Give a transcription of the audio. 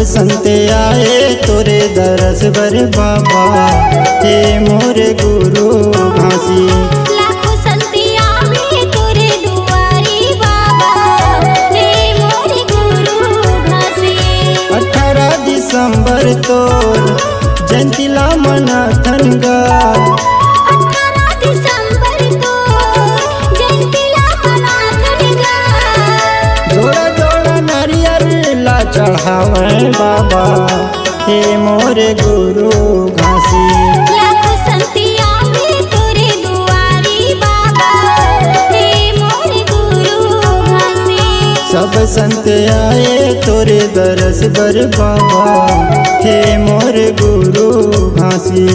संत आए तोरे दरस बर बाबा, हे मोरे गुरु घासी। लाखों संत आवे तोरे दुआरी बाबा, हे मोरे गुरु घासी। 18 दिसंबर तोर जयंतीला मनाथन गा, 18 दिसंबर को जयंतीला मनाथन गा। जोड़ा जोड़ा नारियल ला चढ़ावे बाबा, हे मोरे गुरु घासी। लाखों संत आवे तोरे दुआरी बाबा, हे मोरे गुरु घासी। सब संत आए तोरे दरस बर बाबा, हे मोरे गुरु घासी।